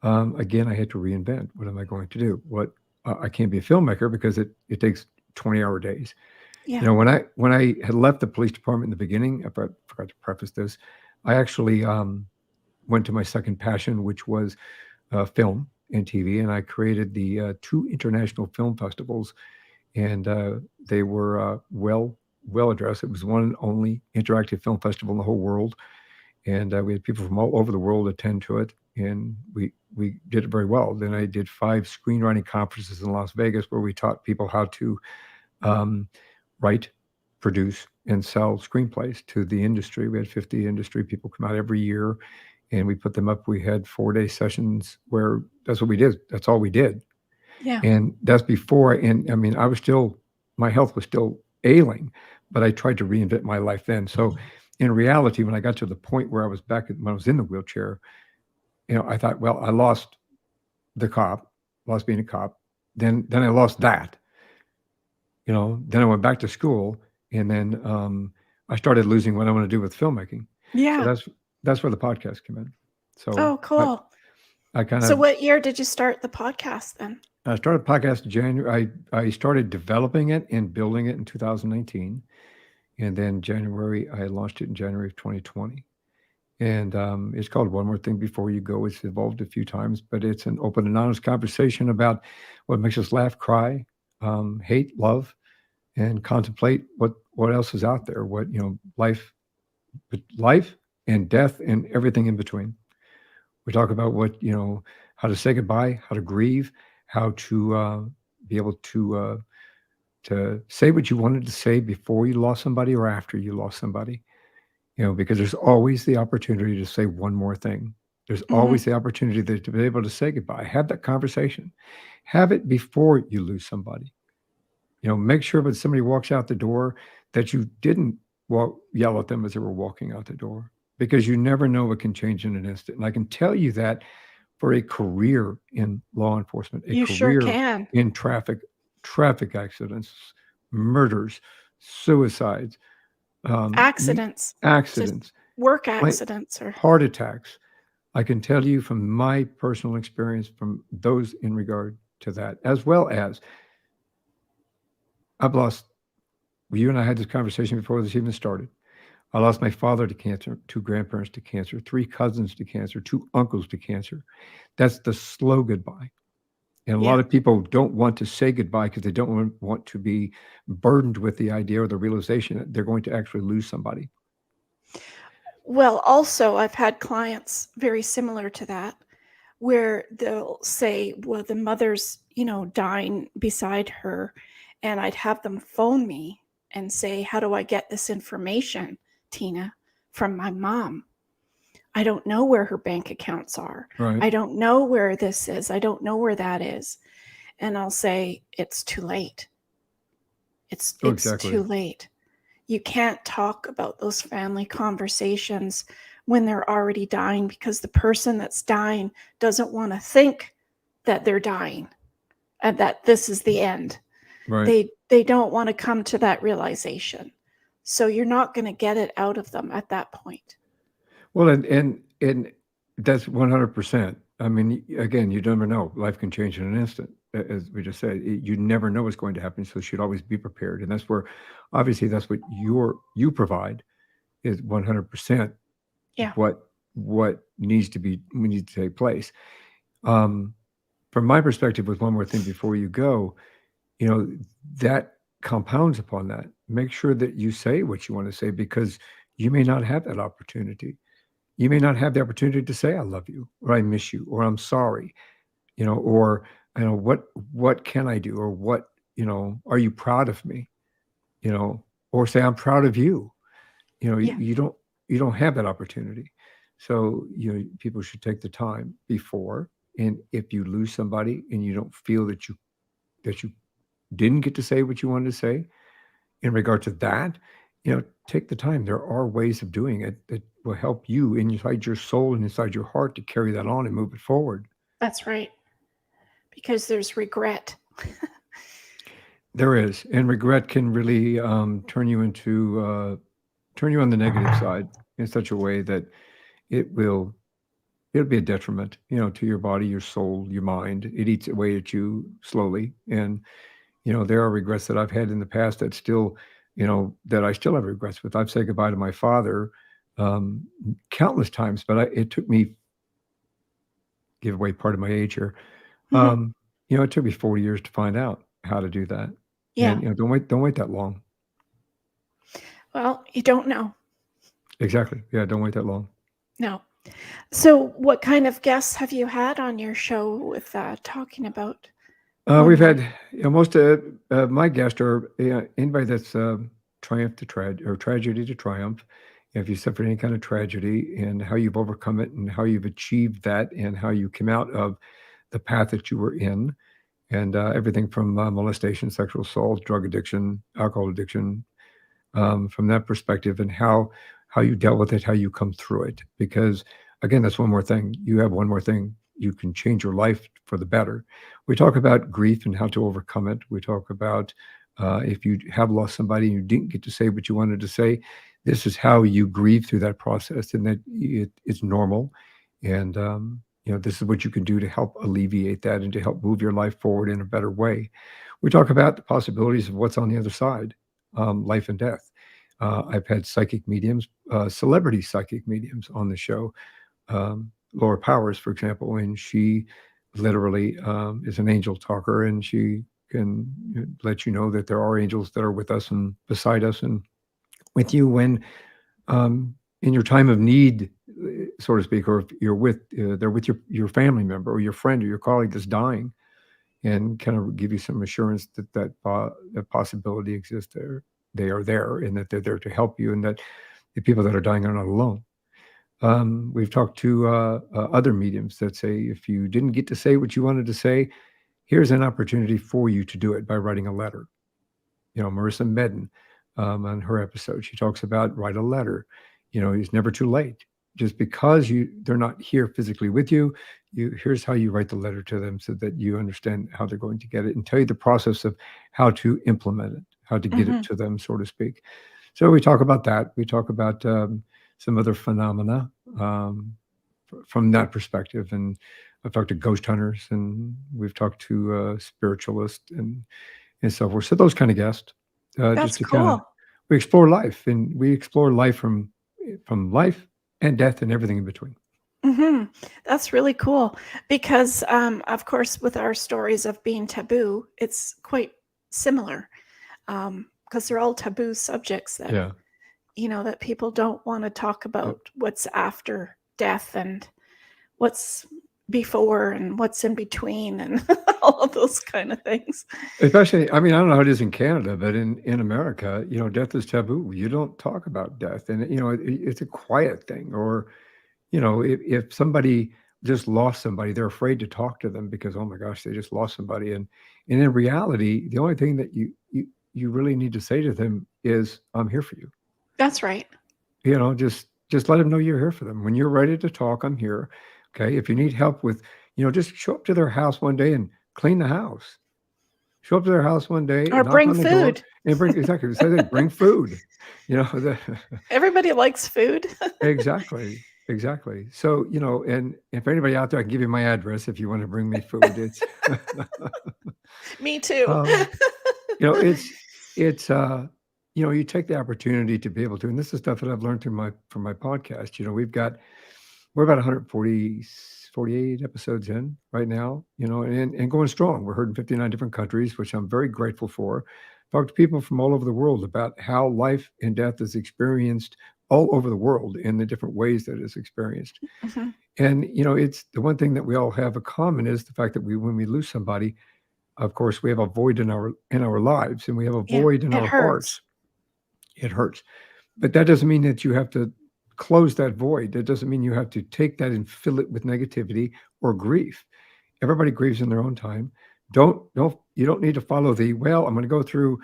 again, I had to reinvent. What am I going to do? I can't be a filmmaker because it takes 20-hour days.
Yeah.
When I had left the police department in the beginning, I forgot to preface this, I actually went to my second passion, which was film and TV. And I created the 2 international film festivals, and they were well addressed. It was one and only interactive film festival in the whole world. And we had people from all over the world attend to it. And we did it very well. Then I did 5 screenwriting conferences in Las Vegas where we taught people how to write, produce, and sell screenplays to the industry. We had 50 industry people come out every year, and we put them up. We had 4-day sessions where that's what we did. That's all we did.
Yeah.
And that's before, and I mean, my health was still ailing, but I tried to reinvent my life then. So in reality, when I got to the point where I was when I was in the wheelchair, I thought, well, I lost being a cop. then I lost that. Then I went back to school, and then I started losing what I want to do with filmmaking.
Yeah.
So that's where the podcast came in. So
cool.
I kind
So
of
what year did you start the podcast then?
I started podcast in January. I started developing it and building it in 2019, and then January I launched it in January of 2020. And it's called One More Thing Before You Go. It's evolved a few times, but it's an open and honest conversation about what makes us laugh, cry, hate, love, and contemplate what else is out there. What life and death and everything in between. We talk about how to say goodbye, how to grieve, how to be able to say what you wanted to say before you lost somebody or after you lost somebody. Because there's always the opportunity to say one more thing. There's always the opportunity to be able to say goodbye. Have that conversation. Have it before you lose somebody. Make sure when somebody walks out the door that you didn't yell at them as they were walking out the door, because you never know what can change in an instant. And I can tell you that for a career in law enforcement,
You sure
career
can.
in traffic accidents, murders, suicides,
Accidents, work accidents, or
heart attacks. I can tell you from my personal experience from those in regard to that, as well as I've lost, you and I had this conversation before this even started. I lost my father to cancer, 2 grandparents to cancer, 3 cousins to cancer, 2 uncles to cancer. That's the slow goodbye. And a lot of people don't want to say goodbye because they don't want to be burdened with the idea or the realization that they're going to actually lose somebody.
Well, also, I've had clients very similar to that, where they'll say, well, the mother's, dying beside her, and I'd have them phone me and say, how do I get this information, Tina, from my mom? I don't know where her bank accounts are.
Right.
I don't know where this is. I don't know where that is. And I'll say, it's too late. It's too late. You can't talk about those family conversations when they're already dying, because the person that's dying doesn't want to think that they're dying and that this is the end.
Right.
They don't want to come to that realization. So you're not going to get it out of them at that point.
Well, and that's 100%. I mean, again, you never know. Life can change in an instant. As we just said, you never know what's going to happen. So you should always be prepared. And that's where, obviously, that's what you provide is 100%.
Yeah.
What needs to take place. From my perspective, with One More Thing Before You Go, that compounds upon that. Make sure that you say what you want to say, because you may not have that opportunity. You may not have the opportunity to say, I love you, or I miss you, or I'm sorry, or, what can I do? Or what, are you proud of me? Or say, I'm proud of you. You don't have that opportunity. So, people should take the time before, and if you lose somebody and you don't feel that you didn't get to say what you wanted to say in regard to that, take the time. There are ways of doing it that will help you inside your soul and inside your heart to carry that on and move it forward.
That's right. Because there's regret.
There is. And regret can really turn you on the negative side in such a way that it'll be a detriment, to your body, your soul, your mind. It eats away at you slowly. And, there are regrets that I've had in the past that still, that I still have regrets with. I've said goodbye to my father countless times, but it took me, give away part of my age here. It took me 40 years to find out how to do that.
Yeah.
And, don't wait that long.
Well, you don't know.
Exactly. Yeah. Don't wait that long.
No. So what kind of guests have you had on your show with talking about?
We've had most of my guests are anybody that's triumphed to tragedy to triumph. If you suffered any kind of tragedy, and how you've overcome it, and how you've achieved that, and how you came out of the path that you were in, and everything from molestation, sexual assault, drug addiction, alcohol addiction, from that perspective, and how you dealt with it, how you come through it. Because again, that's one more thing. You have one more thing you can change your life for the better. We talk about grief and how to overcome it. We talk about if you have lost somebody and you didn't get to say what you wanted to say, this is how you grieve through that process, and that it's normal. And this is what you can do to help alleviate that and to help move your life forward in a better way. We talk about the possibilities of what's on the other side, life and death. I've had psychic mediums, celebrity psychic mediums on the show. Laura Powers, for example, and she literally is an angel talker, and she can let you know that there are angels that are with us and beside us and with you when in your time of need, so to speak, or if you're with they're with your family member or your friend or your colleague that's dying, and kind of give you some assurance that possibility exists there. They are there, and that they're there to help you, and that the people that are dying are not alone. We've talked to other mediums that say, if you didn't get to say what you wanted to say, here's an opportunity for you to do it by writing a letter. Marissa Medden, on her episode, she talks about write a letter. It's never too late. Just because they're not here physically with you, here's how you write the letter to them so that you understand how they're going to get it, and tell you the process of how to implement it, how to get it to them, so to speak. So we talk about that. We talk about some other phenomena from that perspective. And I've talked to ghost hunters, and we've talked to spiritualists and so forth. So those kind of guests,
That's
just to
cool.
we explore life, and we explore life from life and death and everything in between.
That's really cool because, of course, with our stories of being taboo, it's quite similar because they're all taboo subjects that
Yeah.
That people don't want to talk about what's after death and what's before and what's in between and all of those kind of things.
Especially, I don't know how it is in Canada, but in America, death is taboo. You don't talk about death, and it's a quiet thing. Or, if somebody just lost somebody, they're afraid to talk to them because, oh my gosh, they just lost somebody. And in reality, the only thing that you really need to say to them is, I'm here for you.
That's right.
Just let them know you're here for them. When you're ready to talk, I'm here. Okay. If you need help with, just show up to their house one day and clean the house. Show up to their house one day,
Or
knock
bring
on the door,
food.
and exactly. Say that, bring food.
Everybody likes food.
Exactly. So, and if anybody out there, I can give you my address if you want to bring me food. It's
Me too.
it's you take the opportunity to be able to, and this is stuff that I've learned from my podcast. We're about 148 episodes in right now, and going strong. We're heard in 59 different countries, which I'm very grateful for. Talk to people from all over the world about how life and death is experienced all over the world in the different ways that it's experienced. And, it's the one thing that we all have in common is the fact that when we lose somebody, of course, we have a void in our lives, and we have a void in our hearts. It hurts. But that doesn't mean that you have to close that void. That doesn't mean you have to take that and fill it with negativity or grief. Everybody grieves in their own time. You don't need to follow I'm going to go through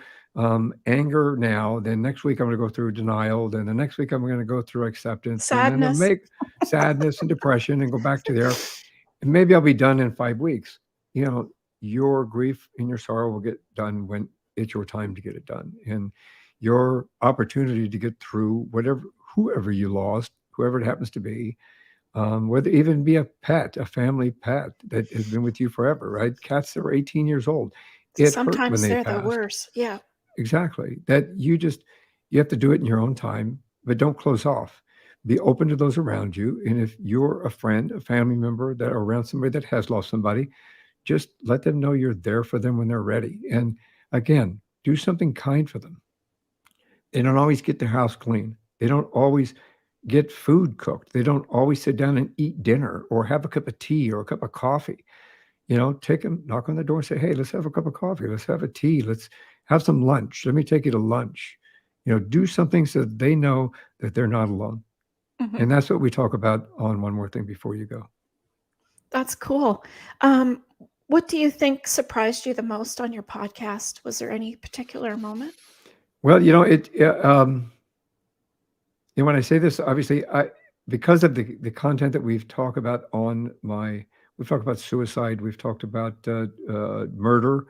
anger now, then next week I'm going to go through denial, then the next week I'm going to go through acceptance,
Sadness.
and then make sadness and depression and go back to there. And maybe I'll be done in 5 weeks. Your grief and your sorrow will get done when it's your time to get it done. And your opportunity to get through whoever you lost, whoever it happens to be, whether it even be a family pet that has been with you forever, right? Cats that were 18 years old.
Sometimes they're the worst. Yeah.
Exactly. That you have to do it in your own time, but don't close off. Be open to those around you. And if you're a friend, a family member that are around somebody that has lost somebody, just let them know you're there for them when they're ready. And again, do something kind for them. They don't always get their house clean. They don't always get food cooked. They don't always sit down and eat dinner or have a cup of tea or a cup of coffee. Take them, knock on the door and say, hey, let's have a cup of coffee. Let's have a tea. Let's have some lunch. Let me take you to lunch. Do something so that they know that they're not alone. And that's what we talk about on One More Thing Before You Go.
That's cool. What do you think surprised you the most on your podcast? Was there any particular moment?
Well, when I say this, obviously, because of the content that we've talked about with we've talked about suicide. We've talked about murder.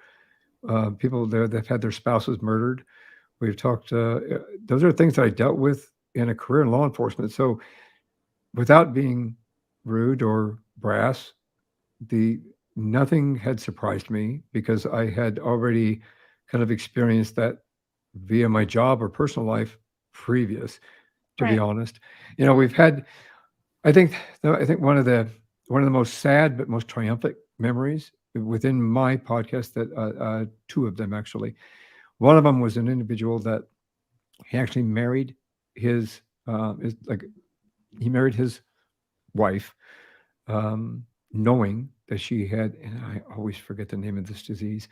People there that've had their spouses murdered. We've talked. Those are things that I dealt with in a career in law enforcement. So, without being rude or brass, nothing had surprised me because I had already kind of experienced that via my job or personal life previous. To be
Right.
honest, we've had. I think one of the most sad but most triumphant memories within my podcast, that two of them actually. One of them was an individual that he actually married his he married his wife, knowing that she had, and I always forget the name of this disease.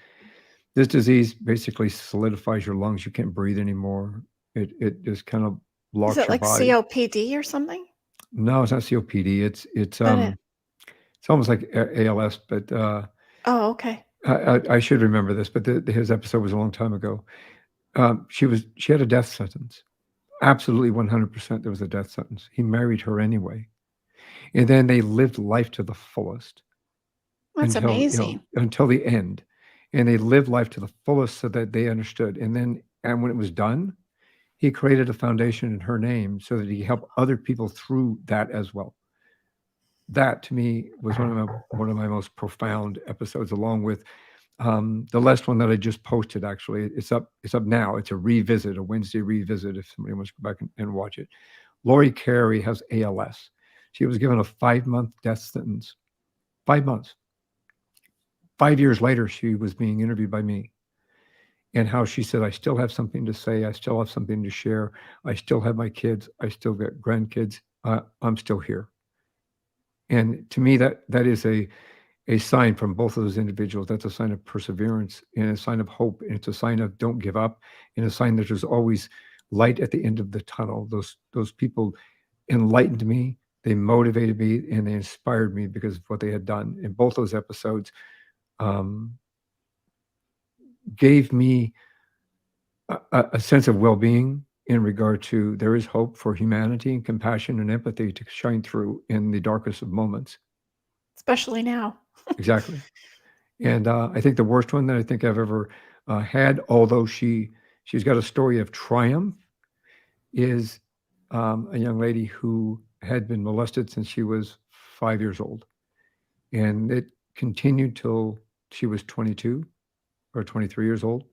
This disease basically solidifies your lungs. You can't breathe anymore. It just kind of
Is
locks
it
your
like
body.
COPD or something?
No, it's not COPD. It's
But
it's almost like ALS, but
oh, okay.
I should remember this. But his episode was a long time ago. She had a death sentence. Absolutely 100% there was a death sentence. He married her anyway. And then they lived life to the fullest
That's
until
amazing.
until the end. And they lived life to the fullest so that they understood. And when it was done, he created a foundation in her name so that he could help other people through that as well. That to me was one of my most profound episodes, along with the last one that I just posted. Actually, it's up now. It's a revisit, a Wednesday revisit, if somebody wants to go back and watch it. Lori Carey has ALS. She was given a 5-month death sentence. 5 months. 5 years later, she was being interviewed by me, and how she said, I still have something to say. I still have something to share. I still have my kids. I still got grandkids. I'm still here. And to me, that is a sign from both of those individuals. That's a sign of perseverance and a sign of hope. And it's a sign of don't give up, and a sign that there's always light at the end of the tunnel. Those people enlightened me. They motivated me, and they inspired me because of what they had done. And both those episodes gave me a sense of well-being in regard to there is hope for humanity and compassion and empathy to shine through in the darkest of moments.
Especially now.
Exactly. And I think the worst one that I think I've ever had, although she's got a story of triumph, is a young lady who had been molested since she was 5 years old. And it continued till she was 22 or 23 years old.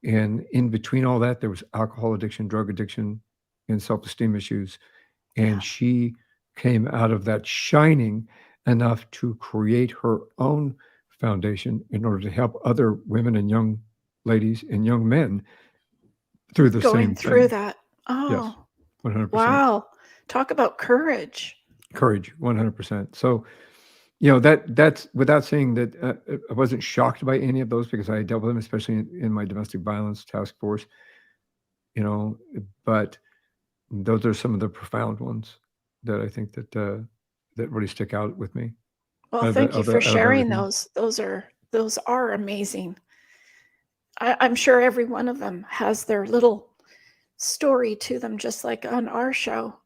And in between all that, there was alcohol addiction, drug addiction, and self-esteem issues. And
Yeah.
she came out of that shining enough to create her own foundation in order to help other women and young ladies and young men through the
Going
same
through
thing.
that.
Yes,
Oh,
100%.
wow. Talk about courage.
Courage, 100%. So, that's without saying that I wasn't shocked by any of those because I dealt with them, especially in my domestic violence task force, but those are some of the profound ones that I think that really stick out with me.
Well, thank you for
Out of
sharing
everything.
those are amazing. I'm sure every one of them has their little story to them, just like on our show.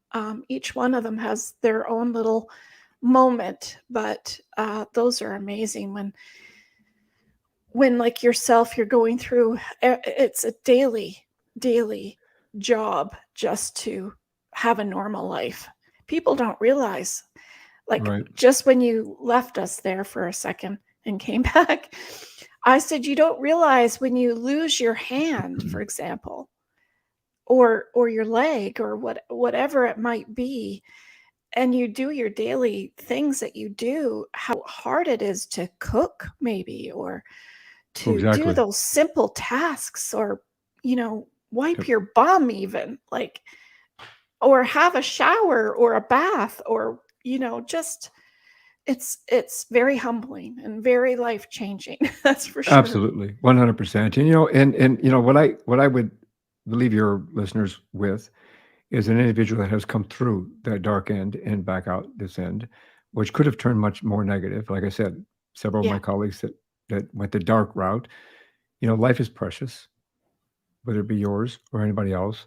Each one of them has their own little moment, but those are amazing. When like yourself, you're going through, it's a daily job just to have a normal life. People don't realize, like,
Right.
just when you left us there for a second and came back, I said, you don't realize when you lose your hand, for example, or your leg, or whatever it might be, and you do your daily things that you do, how hard it is to cook, maybe, or to do
Exactly.
those simple tasks, or wipe
Yep.
your bum, even, like, or have a shower or a bath, or just it's very humbling and very life-changing. That's for sure.
Absolutely, 100%. And what I would leave your listeners with is an individual that has come through that dark end and back out this end, which could have turned much more negative. Like I said, several of my
Yeah.
colleagues that went the dark route. Life is precious, whether it be yours or anybody else.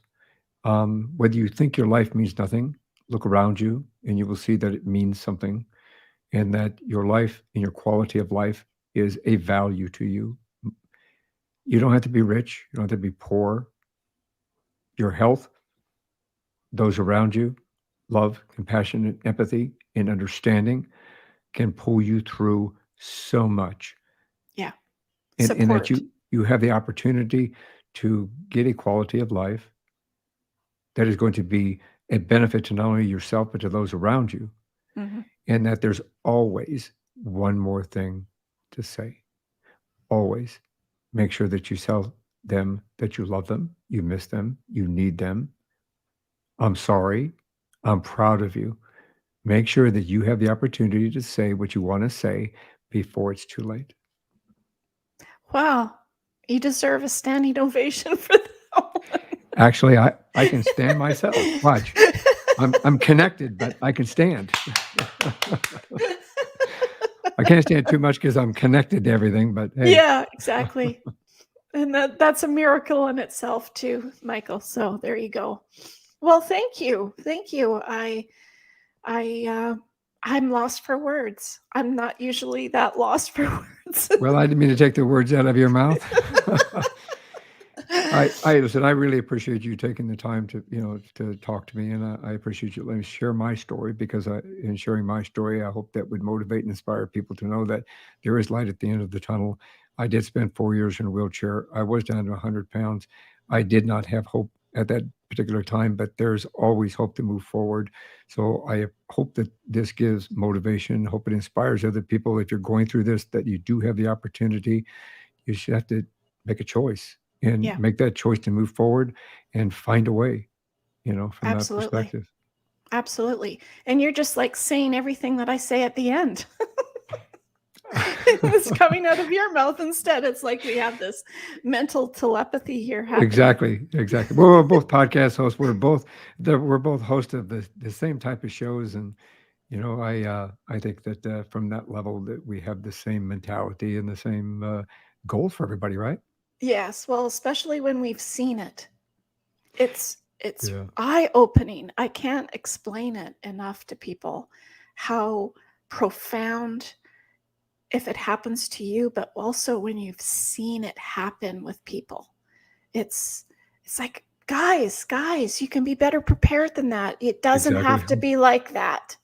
Whether you think your life means nothing, look around you and you will see that it means something. and that your life and your quality of life is a value to you. You don't have to be rich. You don't have to be poor. Your health, those around you, love, compassion, and empathy, and understanding can pull you through so much.
Yeah.
And that
Support.
you have the opportunity to get a quality of life that is going to be a benefit to not only yourself, but to those around you.
Mm-hmm.
And that there's always one more thing to say. Always make sure that you tell them that you love them, you miss them, you need them. I'm sorry. I'm proud of you. Make sure that you have the opportunity to say what you want to say before it's too late.
Wow. You deserve a standing ovation for that one.
Actually, I can stand myself. Watch. I'm connected, but I can stand. I can't stand too much because I'm connected to everything, but hey.
Yeah, exactly. And that's a miracle in itself too, Michael. So there you go. Well, thank you. Thank you. I'm lost for words. I'm not usually that lost for words.
Well, I didn't mean to take the words out of your mouth. Listen, I really appreciate you taking the time to talk to me, and I appreciate you letting me share my story, because in sharing my story, I hope that would motivate and inspire people to know that there is light at the end of the tunnel. I did spend 4 years in a wheelchair. I was down to 100 pounds. I did not have hope at that particular time, but there's always hope to move forward. So I hope that this gives motivation, hope it inspires other people. If you're going through this, that you do have the opportunity, you should have to make a choice and make that choice to move forward and find a way, from that perspective.
Absolutely. And you're just like saying everything that I say at the end. It's coming out of your mouth instead. It's like we have this mental telepathy here happening.
Exactly. Well, we're both podcast hosts. We're both hosts of the same type of shows, and I think that from that level that we have the same mentality and the same goal for everybody, right?
Yes. Well, especially when we've seen it. It's eye-opening. I can't explain it enough to people how profound, if it happens to you, but also when you've seen it happen with people. It's like, guys, you can be better prepared than that. It doesn't have to be like that.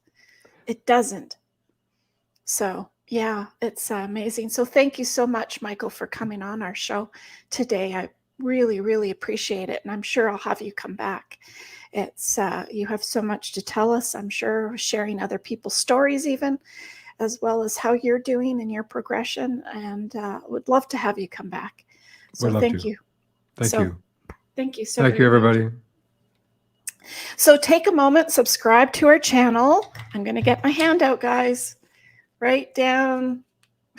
It doesn't. So yeah, it's amazing. So thank you so much, Michael, for coming on our show today. I really, really appreciate it. And I'm sure I'll have you come back. It's you have so much to tell us, I'm sure, sharing other people's stories even, as well as how you're doing in your progression. And would love to have you come back. So thank you.
Thank you.
Thank you so
much. Thank you, everybody.
So take a moment, subscribe to our channel. I'm going to get my hand out, guys. Right down.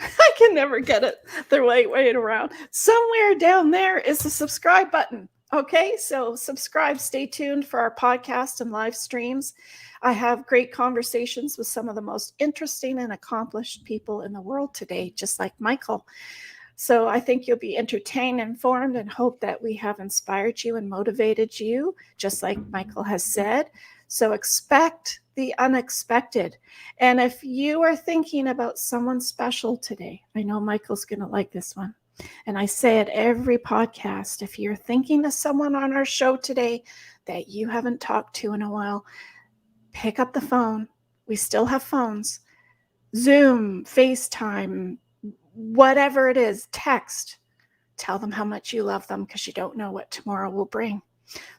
I can never get it the right way around. Somewhere down there is the subscribe button. Okay, so subscribe. Stay tuned for our podcast and live streams. I have great conversations with some of the most interesting and accomplished people in the world today, just like Michael. So I think you'll be entertained, informed, and hope that we have inspired you and motivated you, just like Michael has said. So expect the unexpected. And if you are thinking about someone special today, I know Michael's going to like this one. And I say it every podcast. If you're thinking of someone on our show today that you haven't talked to in a while, pick up the phone. We still have phones. Zoom, FaceTime, whatever it is, text. Tell them how much you love them, because you don't know what tomorrow will bring.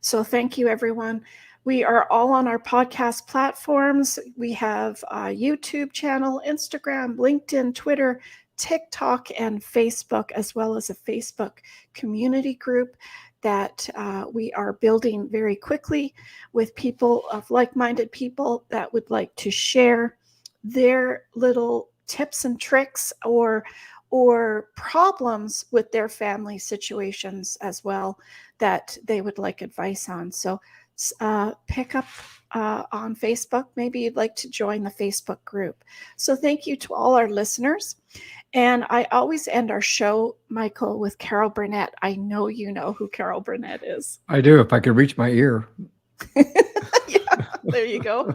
So thank you, everyone. We are all on our podcast platforms. We have a YouTube channel, Instagram, LinkedIn, Twitter, TikTok, and Facebook, as well as a Facebook community group that we are building very quickly with people of like-minded people that would like to share their little tips and tricks or problems with their family situations as well that they would like advice on. So pick up on Facebook. Maybe you'd like to join the Facebook group. So thank you to all our listeners. And I always end our show, Michael, with Carol Burnett. I know you know who Carol Burnett is.
I do, if I could reach my ear.
Yeah, there you go.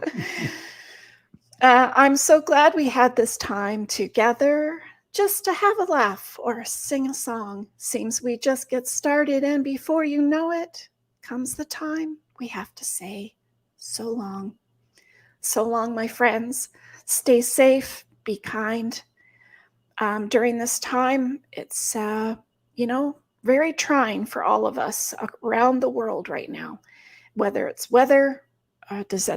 I'm so glad we had this time together just to have a laugh or sing a song. Seems we just get started, and before you know it, comes the time we have to say so long. So long, my friends. Stay safe, be kind. During this time, it's, very trying for all of us around the world right now, whether it's weather,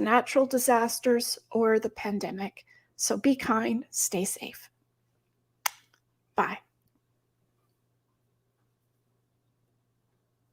natural disasters, or the pandemic. So be kind, stay safe. Bye.